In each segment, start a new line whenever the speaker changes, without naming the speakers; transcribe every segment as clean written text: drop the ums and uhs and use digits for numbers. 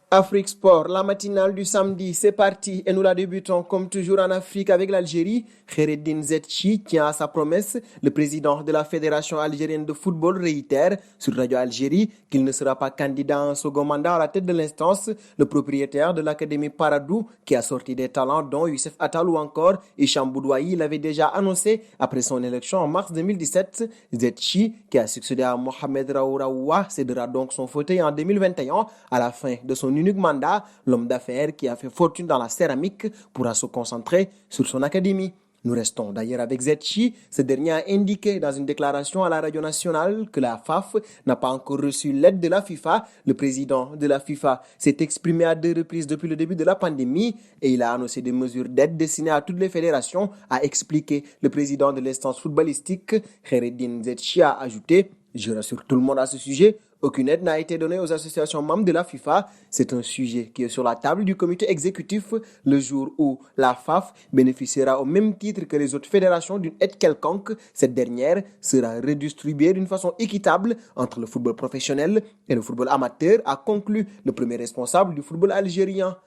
Afrique Sport, la matinale du samedi, c'est parti et nous la débutons comme toujours en Afrique avec l'Algérie. Kheireddine Zetchi tient à sa promesse. Le président de la Fédération algérienne de football réitère sur Radio Algérie qu'il ne sera pas candidat à un second mandat à la tête de l'instance. Le propriétaire de l'Académie Paradou, qui a sorti des talents dont Youssef Attal ou encore Hicham Boudoui, l'avait déjà annoncé après son élection en mars 2017. Zetchi, qui a succédé à Mohamed Raouraoua, cédera donc son fauteuil en 2021 à la fin de son unique mandat. L'homme d'affaires qui a fait fortune dans la céramique pourra se concentrer sur son académie. Nous restons d'ailleurs avec Zetchi. Ce dernier a indiqué dans une déclaration à la radio nationale que la FAF n'a pas encore reçu l'aide de la FIFA. Le président de la FIFA s'est exprimé à 2 reprises depuis le début de la pandémie et il a annoncé des mesures d'aide destinées à toutes les fédérations, a expliqué le président de l'instance footballistique. Kheireddine Zetchi a ajouté: je rassure tout le monde à ce sujet. Aucune aide n'a été donnée aux associations membres de la FIFA. C'est un sujet qui est sur la table du comité exécutif le jour où la FAF bénéficiera au même titre que les autres fédérations d'une aide quelconque. Cette dernière sera redistribuée d'une façon équitable entre le football professionnel et le football amateur, a conclu le premier responsable du football algérien.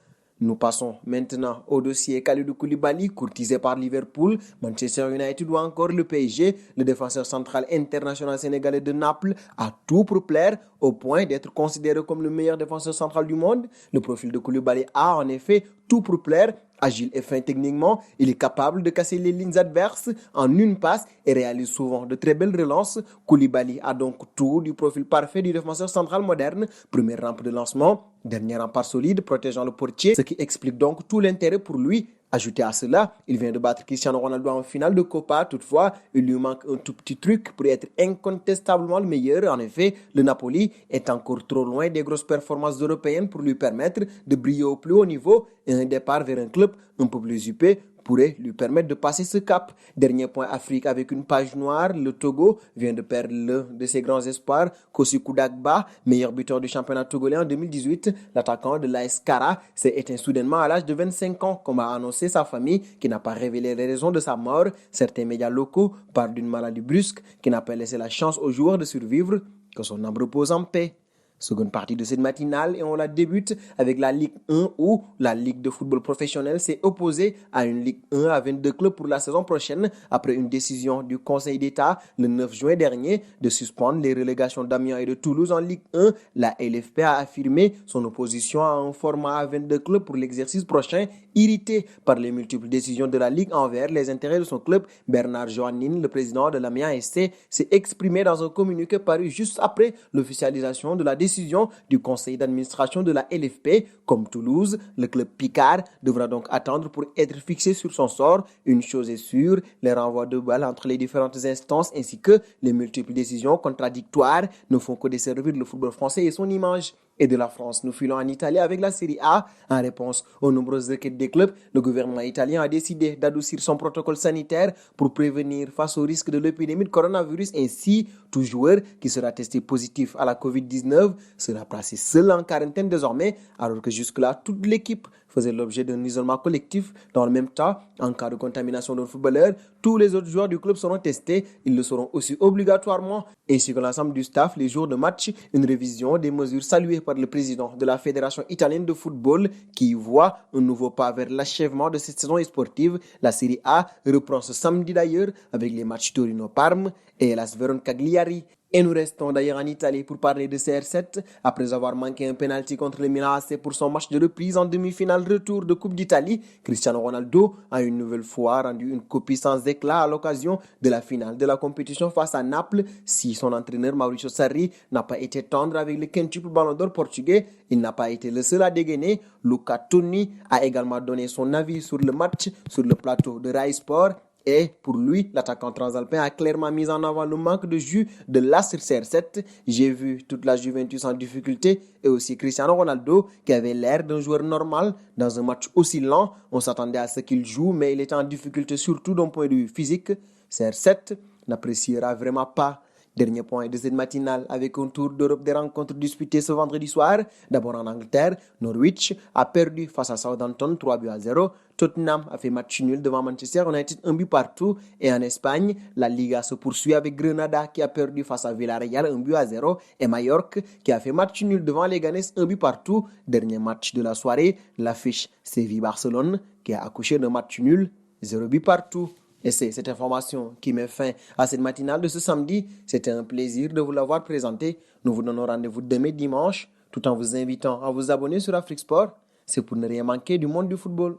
Nous passons maintenant au dossier Kalidou Koulibaly, courtisé par Liverpool, Manchester United ou encore le PSG. Le défenseur central international sénégalais de Naples a tout pour plaire au point d'être considéré comme le meilleur défenseur central du monde. Le profil de Koulibaly a en effet tout pour plaire. Agile et fin techniquement, il est capable de casser les lignes adverses en une passe et réalise souvent de très belles relances. Koulibaly a donc tout du profil parfait du défenseur central moderne. Première rampe de lancement, dernier rempart solide protégeant le portier, ce qui explique donc tout l'intérêt pour lui. Ajouté à cela, il vient de battre Cristiano Ronaldo en finale de Copa. Toutefois, il lui manque un tout petit truc pour être incontestablement le meilleur. En effet, le Napoli est encore trop loin des grosses performances européennes pour lui permettre de briller au plus haut niveau, et un départ vers un club un peu plus huppé pourrait lui permettre de passer ce cap. Dernier point Afrique avec une page noire, le Togo vient de perdre l'un de ses grands espoirs, Kosikou Dagba, meilleur buteur du championnat togolais en 2018. L'attaquant de l'AS Kara s'est éteint soudainement à l'âge de 25 ans, comme a annoncé sa famille, qui n'a pas révélé les raisons de sa mort. Certains médias locaux parlent d'une maladie brusque qui n'a pas laissé la chance aux joueurs de survivre. Que son âme repose en paix. Seconde partie de cette matinale et on la débute avec la Ligue 1 où la Ligue de football professionnel s'est opposée à une Ligue 1 à 22 clubs pour la saison prochaine après une décision du Conseil d'État le 9 juin dernier de suspendre les relégations d'Amiens et de Toulouse en Ligue 1. La LFP a affirmé son opposition à un format à 22 clubs pour l'exercice prochain. Irrité par les multiples décisions de la Ligue envers les intérêts de son club, Bernard Joannin, le président de l'Amiens SC, s'est exprimé dans un communiqué paru juste après l'officialisation de la décision du conseil d'administration de la LFP. Comme Toulouse, le club Picard devra donc attendre pour être fixé sur son sort. Une chose est sûre, les renvois de balles entre les différentes instances ainsi que les multiples décisions contradictoires ne font que desservir le football français et son image. Et de la France, nous filons en Italie avec la Série A. En réponse aux nombreuses requêtes des clubs, le gouvernement italien a décidé d'adoucir son protocole sanitaire pour prévenir face au risque de l'épidémie de coronavirus. Ainsi, tout joueur qui sera testé positif à la Covid-19 sera placé seul en quarantaine désormais, alors que jusque-là, toute l'équipe faisait l'objet d'un isolement collectif. Dans le même temps, en cas de contamination d'un footballeur, tous les autres joueurs du club seront testés. Ils le seront aussi obligatoirement, ainsi que l'ensemble du staff les jours de match. Une révision des mesures saluées par le président de la Fédération italienne de football qui voit un nouveau pas vers l'achèvement de cette saison sportive. La Série A reprend ce samedi d'ailleurs avec les matchs Torino-Parme et Hellas Verona-Cagliari. Et nous restons d'ailleurs en Italie pour parler de CR7. Après avoir manqué un penalty contre le Milan AC pour son match de reprise en demi-finale retour de Coupe d'Italie, Cristiano Ronaldo a une nouvelle fois rendu une copie sans éclat à l'occasion de la finale de la compétition face à Naples. Si son entraîneur Mauricio Sarri n'a pas été tendre avec le quintuple ballon d'or portugais, il n'a pas été le seul à dégainer. Luca Toni a également donné son avis sur le match sur le plateau de Rai Sport. Et pour lui, l'attaquant transalpin a clairement mis en avant le manque de jus de l'As CR7. J'ai vu toute la Juventus en difficulté et aussi Cristiano Ronaldo qui avait l'air d'un joueur normal dans un match aussi lent. On s'attendait à ce qu'il joue, mais il était en difficulté surtout d'un point de vue physique. CR7 n'appréciera vraiment pas Dernier point de cette matinale avec un tour d'Europe des rencontres disputées ce vendredi soir. D'abord en Angleterre, Norwich a perdu face à Southampton 3-0. Tottenham a fait match nul devant Manchester United 1 but partout. Et en Espagne, la Liga se poursuit avec Grenada qui a perdu face à Villarreal 1-0 et Mallorca qui a fait match nul devant Leganés 1 but partout. Dernier match de la soirée, l'affiche Séville-Barcelone qui a accouché d'un match nul 0 but partout. Et c'est cette information qui met fin à cette matinale de ce samedi. C'était un plaisir de vous l'avoir présenté. Nous vous donnons rendez-vous demain dimanche, tout en vous invitant à vous abonner sur Afrique Sport. C'est pour ne rien manquer du monde du football.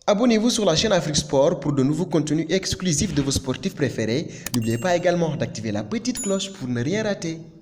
Abonnez-vous sur la chaîne Afrique Sport pour de nouveaux contenus exclusifs de vos sportifs préférés. N'oubliez pas également d'activer la petite cloche pour ne rien rater.